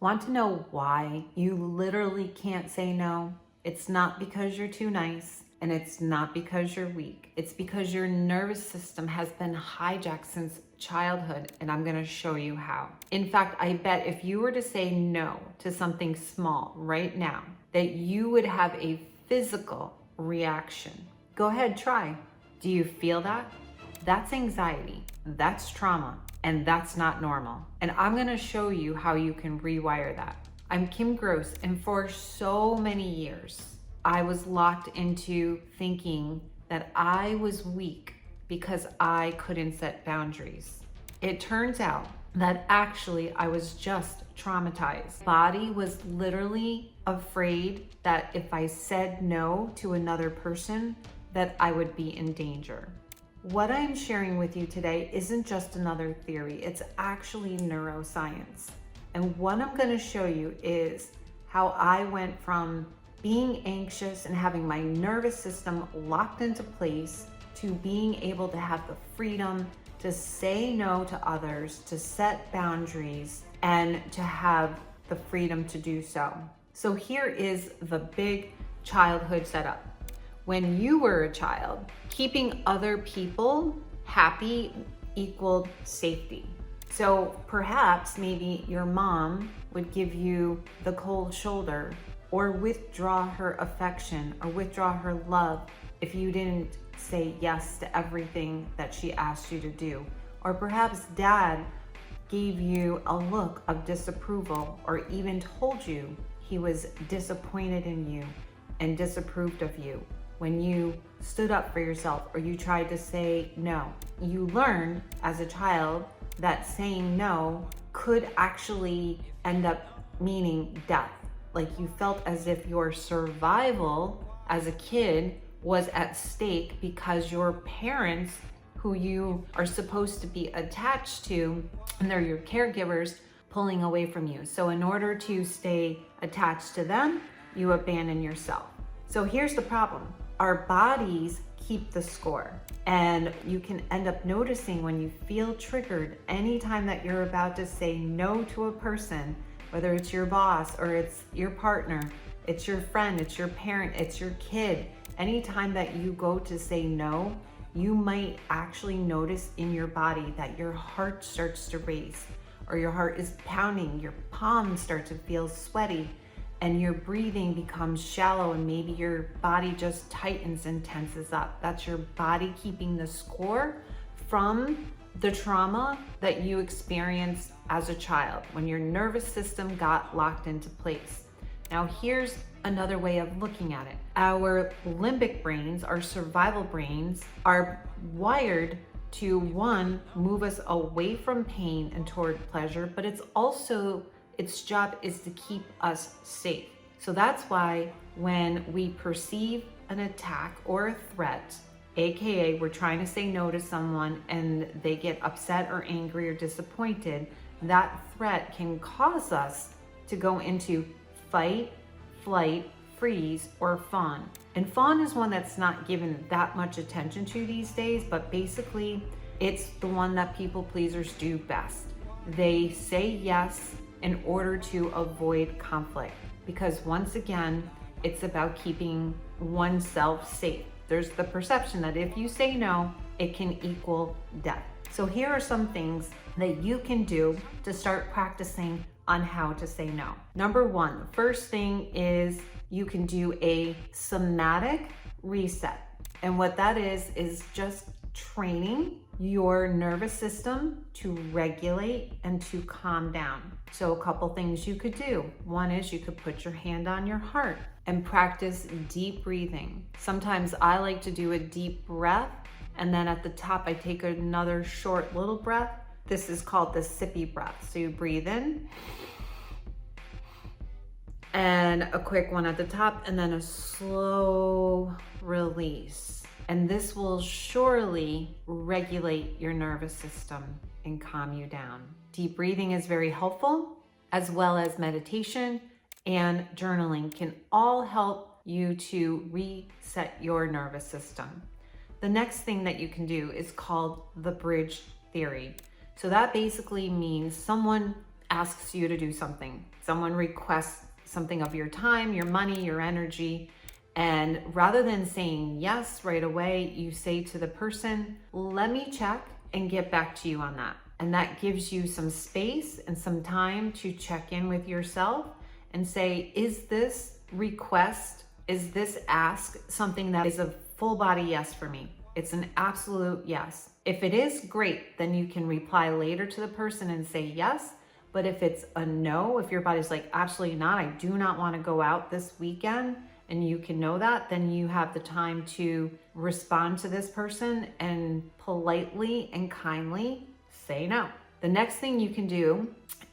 Want to know why you literally can't say no? It's not because you're too nice, and it's not because you're weak. It's because your nervous system has been hijacked since childhood, and I'm gonna show you how. In fact, I bet if you were to say no to something small right now, that you would have a physical reaction. Go ahead, try. Do you feel that? That's anxiety, that's trauma, and that's not normal. And I'm gonna show you how you can rewire that. I'm Kim Gross, and for so many years, I was locked into thinking that I was weak because I couldn't set boundaries. It turns out that actually I was just traumatized. Body was literally afraid that if I said no to another person, that I would be in danger. What I'm sharing with you today isn't just another theory, it's actually neuroscience. And what I'm going to show you is how I went from being anxious and having my nervous system locked into place to being able to have the freedom to say no to others, to set boundaries, and to have the freedom to do so. So here is the big childhood setup. When you were a child, keeping other people happy equaled safety. So perhaps maybe your mom would give you the cold shoulder or withdraw her affection or withdraw her love if you didn't say yes to everything that she asked you to do. Or perhaps dad gave you a look of disapproval or even told you he was disappointed in you and disapproved of you when you stood up for yourself or you tried to say no. You learned as a child that saying no could actually end up meaning death. Like you felt as if your survival as a kid was at stake because your parents, who you are supposed to be attached to, and they're your caregivers, pulling away from you. So in order to stay attached to them, you abandon yourself. So here's the problem. Our bodies keep the score, and you can end up noticing when you feel triggered anytime that you're about to say no to a person, whether it's your boss or it's your partner, it's your friend, it's your parent, it's your kid. Anytime that you go to say no, you might actually notice in your body that your heart starts to race, or your heart is pounding, your palms start to feel sweaty, and your breathing becomes shallow, and maybe your body just tightens and tenses up. That's your body keeping the score from the trauma that you experienced as a child when your nervous system got locked into place. Now here's another way of looking at it. Our limbic brains, our survival brains, are wired to, one, move us away from pain and toward pleasure, but its job is to keep us safe. So that's why when we perceive an attack or a threat, AKA we're trying to say no to someone and they get upset or angry or disappointed, that threat can cause us to go into fight, flight, freeze, or fawn. And fawn is one that's not given that much attention to these days, but basically it's the one that people pleasers do best. They say yes in order to avoid conflict, because once again, it's about keeping oneself safe. There's the perception that if you say no, it can equal death. So here are some things that you can do to start practicing on how to say no. Number one, the first thing is you can do a somatic reset. And what that is just training your nervous system to regulate and to calm down. So a couple things you could do. One is you could put your hand on your heart and practice deep breathing. Sometimes I like to do a deep breath, and then at the top I take another short little breath. This is called the Sippy breath. So you breathe in, and a quick one at the top, and then a slow release. And this will surely regulate your nervous system and calm you down. Deep breathing is very helpful, as well as meditation and journaling can all help you to reset your nervous system. The next thing that you can do is called the bridge theory. So that basically means someone asks you to do something. Someone requests something of your time, your money, your energy. And rather than saying yes right away, you say to the person, let me check and get back to you on that. And that gives you some space and some time to check in with yourself and say, is this request, is this ask something that is a full body yes for me? It's an absolute yes. If it is, great, then you can reply later to the person and say yes. But if it's a no, if your body's like, absolutely not, I do not want to go out this weekend, and you can know that, then you have the time to respond to this person and politely and kindly say no. The next thing you can do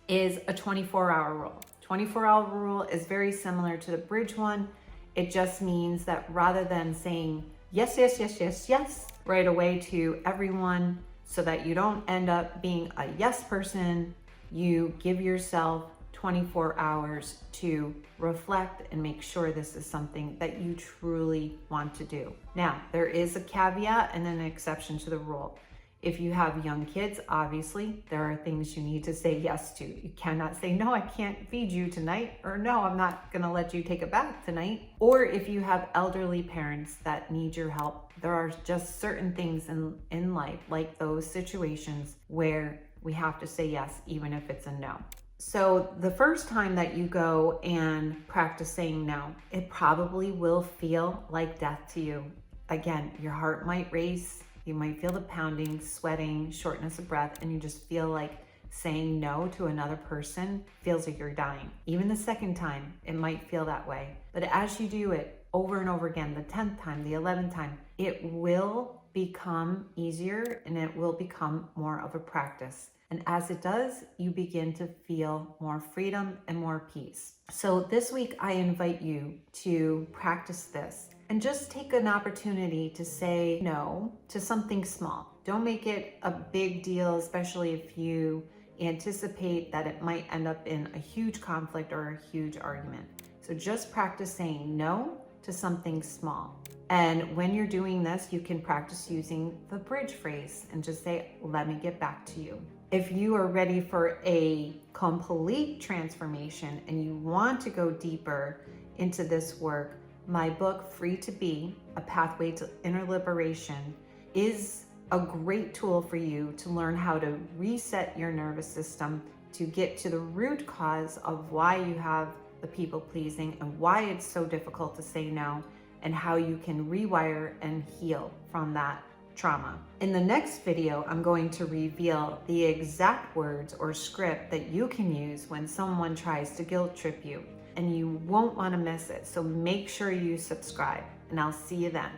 is a 24-hour rule. 24-hour rule is very similar to the bridge one. It just means that rather than saying yes, yes, yes, yes, yes right away to everyone so that you don't end up being a yes person, you give yourself 24 hours to reflect and make sure this is something that you truly want to do. Now, there is a caveat and an exception to the rule. If you have young kids, obviously, there are things you need to say yes to. You cannot say, no, I can't feed you tonight, or no, I'm not gonna let you take a bath tonight. Or if you have elderly parents that need your help, there are just certain things in life, like those situations where we have to say yes, even if it's a no. So the first time that you go and practice saying no, it probably will feel like death to you. Again, your heart might race, you might feel the pounding, sweating, shortness of breath, and you just feel like saying no to another person feels like you're dying. Even the second time, it might feel that way. But as you do it over and over again, the 10th time, the 11th time, it will become easier and it will become more of a practice. And as it does, you begin to feel more freedom and more peace. So this week, I invite you to practice this and just take an opportunity to say no to something small. Don't make it a big deal, especially if you anticipate that it might end up in a huge conflict or a huge argument. So just practice saying no to something small. And when you're doing this, you can practice using the bridge phrase and just say, let me get back to you. If you are ready for a complete transformation and you want to go deeper into this work, my book, Free to Be, A Pathway to Inner Liberation, is a great tool for you to learn how to reset your nervous system, to get to the root cause of why you have the people pleasing and why it's so difficult to say no, and how you can rewire and heal from that trauma. In the next video, I'm going to reveal the exact words or script that you can use when someone tries to guilt trip you, and you won't want to miss it. So make sure you subscribe, and I'll see you then.